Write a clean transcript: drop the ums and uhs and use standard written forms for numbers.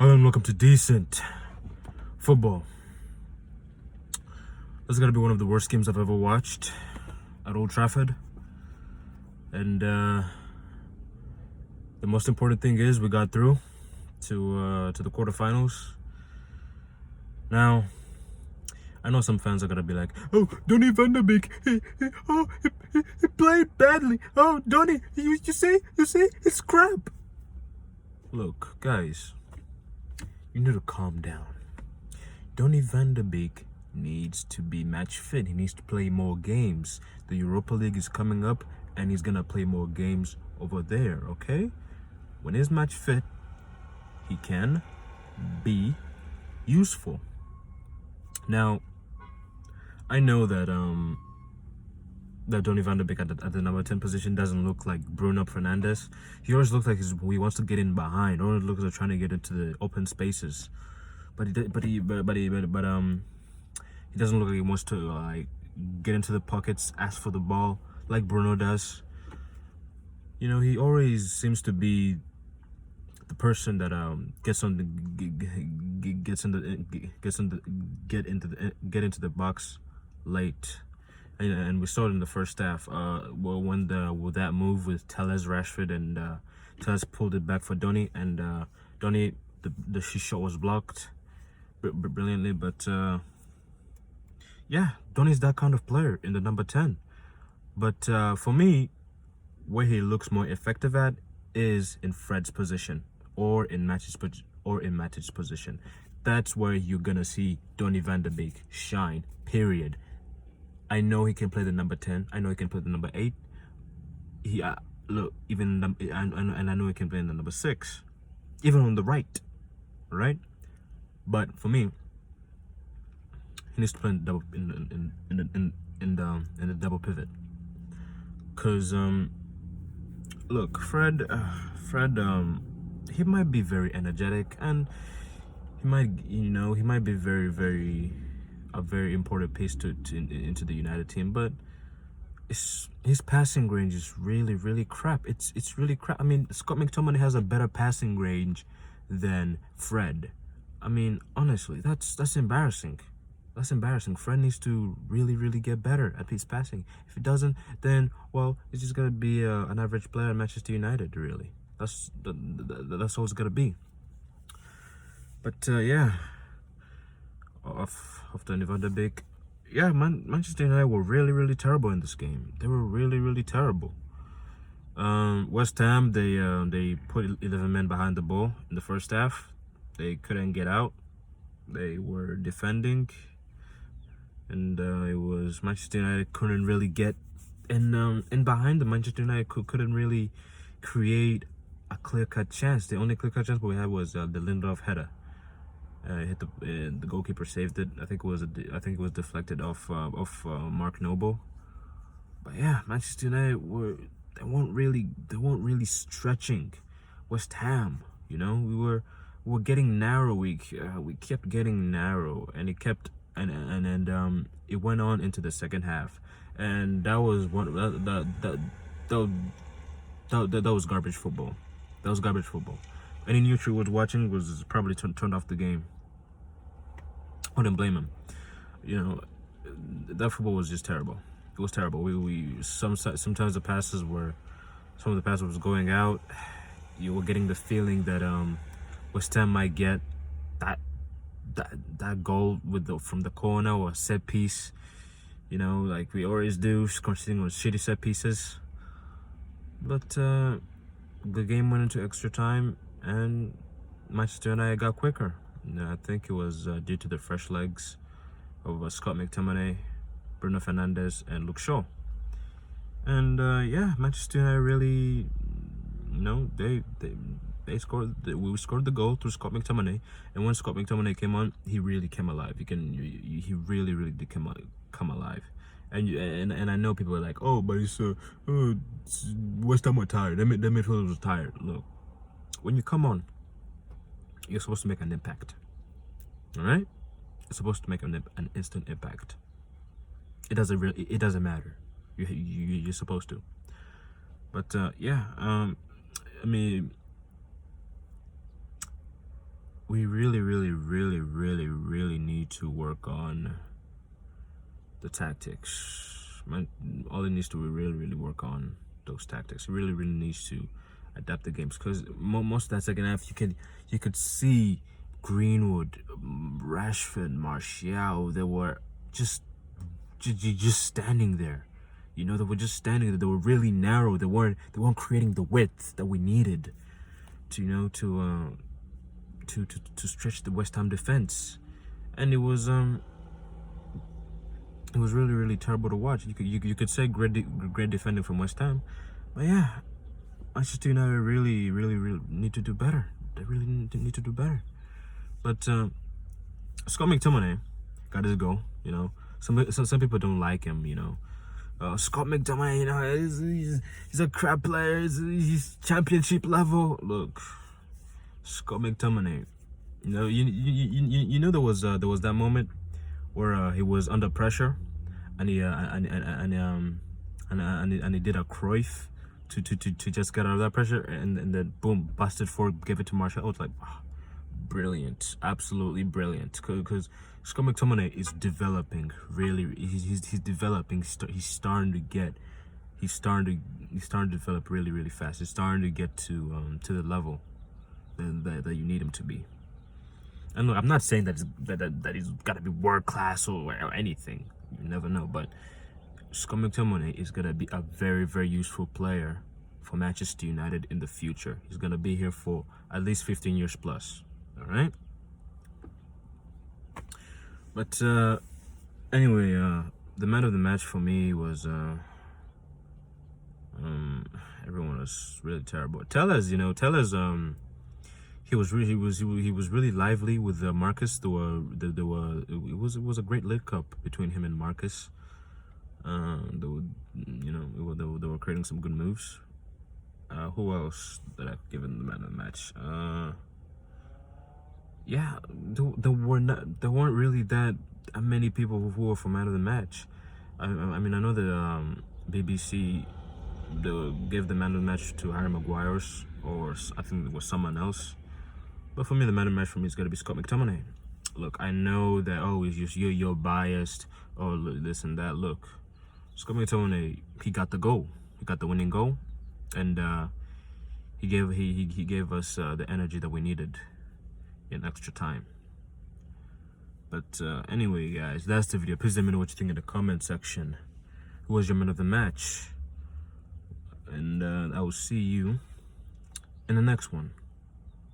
Hello and welcome to Decent Football. This is going to be one of the worst games I've ever watched at Old Trafford. And the most important thing is we got through to the quarterfinals. Now, I know some fans are going to be like, "Oh, Donny van der Beek, he played badly. Oh, Donny, you see, it's crap." Look, guys, you need to calm down. Donny van der Beek needs to be match fit. He needs to play more games. The Europa League is coming up and he's gonna play more games over there, okay? When he's match fit, he can be useful. Now, I know that that Donny van der Beek at the number 10 position doesn't look like Bruno Fernandes. He always looks like he wants to get in behind, or it looks like trying to get into the open spaces. But he doesn't look like he wants to like get into the pockets, ask for the ball like Bruno does. You know, he always seems to be the person that get into the box late. And we saw it in the first half. When with that move with Telles, Rashford, and Telles pulled it back for Donny, and Donny the shot was blocked brilliantly. But yeah, Donny's that kind of player in the number 10. But for me, where he looks more effective at is in Fred's position or in Match's position. That's where you're gonna see Donny van der Beek shine. Period. I know he can play the number 10. I know he can play the number 8. He look even and I know he can play in the number 6, even on the right. But for me, he needs to play in the double pivot. Cause look, Fred, he might be very energetic and he might be a very important piece into the United team, but his passing range is really crap. It's really crap. I mean, Scott McTominay has a better passing range than Fred. I mean, honestly, that's embarrassing. That's embarrassing. Fred needs to really get better at his passing. If he doesn't, then well, he's just gonna be an average player at Manchester United. Really, that's all it's gonna be. But yeah. Of Donny van der Beek, yeah, Manchester United were really terrible in this game. They were really terrible. West Ham, they put 11 men behind the ball in the first half. They couldn't get out. They were defending, and it was Manchester United couldn't really get in behind them. Manchester United couldn't really create a clear-cut chance. The only clear-cut chance we had was the Lindelof header. Hit the goalkeeper saved it. I think it was deflected off Mark Noble. But yeah, Manchester United they weren't really stretching West Ham. You know, we were getting narrow. We kept getting narrow, and it kept it went on into the second half, and that was that was garbage football. That was garbage football. Any neutral was watching was probably turned off the game. I wouldn't blame him. You know, that football was just terrible. It was terrible. Sometimes some of the passes was going out. You were getting the feeling that West Ham might get that goal from the corner or set piece. You know, like we always do, concentrating on shitty set pieces. But the game went into extra time, and Manchester United got quicker. I think it was due to the fresh legs of Scott McTominay, Bruno Fernandes, and Luke Shaw. And yeah, Manchester United really, they scored. We scored the goal through Scott McTominay, and when Scott McTominay came on, he really came alive. He really did come alive. And I know people are like, oh, but it's West Ham were tired. Their midfielders were tired. Look, when you come on, you're supposed to make an impact. All right, you're supposed to make an instant impact. It doesn't matter. You're supposed to. But yeah, I mean, we really need to work on the tactics. Man, all it needs to really work on those tactics. It really needs to adapt the games, because most of that second half you could see Greenwood, Rashford, Martial. They were just standing there. You know, they were just standing there. They were really narrow. They weren't creating the width that we needed to, you know, to stretch the West Ham defense. And it was really terrible to watch. You could say great defending from West Ham, but yeah, Manchester United really need to do better. They really need to do better. But Scott McTominay got his goal. You know, some people don't like him. You know, Scott McTominay. You know, he's a crap player. He's championship level. Look, Scott McTominay. You know, you know there was that moment where he was under pressure, and he did a Cruyff to just get out of that pressure, and then boom, busted forward, gave it to Martial. I was like, oh, brilliant, absolutely brilliant. Because Scott McTominay is developing really. He's developing. He's starting to develop really fast. He's starting to get to the level that you need him to be. And look, I'm not saying that he's got to be world class or anything. You never know. But Scott McTominay is gonna be a very useful player for Manchester United in the future. He's gonna be here for at least 15 years plus. All right. But anyway, the man of the match for me was everyone was really terrible. Telles, you know, he was really lively with Marcus. It was a great link up between him and Marcus. They were creating some good moves. Who else that I've given the man of the match? Yeah, there weren't really that many people who were for man of the match. I mean, I know the BBC gave the man of the match to Harry Maguire's, or I think it was someone else. But for me, the man of the match for me is gonna be Scott McTominay. Look, I know that it's just you're biased or this and that. Look, Scott McTominay, he got the goal. He got the winning goal, and he gave us the energy that we needed in extra time. But anyway, guys, that's the video. Please let me know what you think in the comment section. Who was your man of the match? And I will see you in the next one.